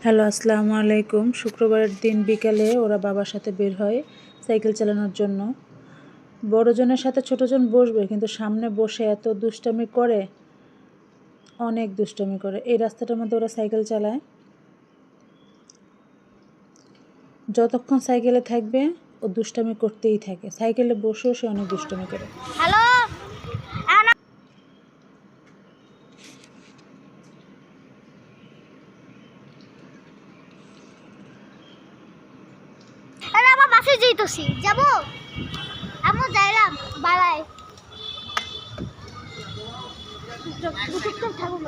Hello, আসসালামু আলাইকুম। শুক্রবারের দিন বিকালে ওরা বাবার সাথে বের হয় সাইকেল চালানোর জন্য। বড়জনের সাথে ছোটজন বসবে, কিন্তু সামনে বসে এত দুষ্টামি করে, অনেক দুষ্টামি করে। এই রাস্তাটার মধ্যে ওরা সাইকেল চালায়। যতক্ষণ সাইকেলে থাকবে ও দুষ্টামি করতেই থাকে। সাইকেলে বসেও সে অনেক দুষ্টামি করে। হ্যালো, আমার বাসে যাইতেছি, যাবো আমি যাইলাম বাড়ায় থাকবো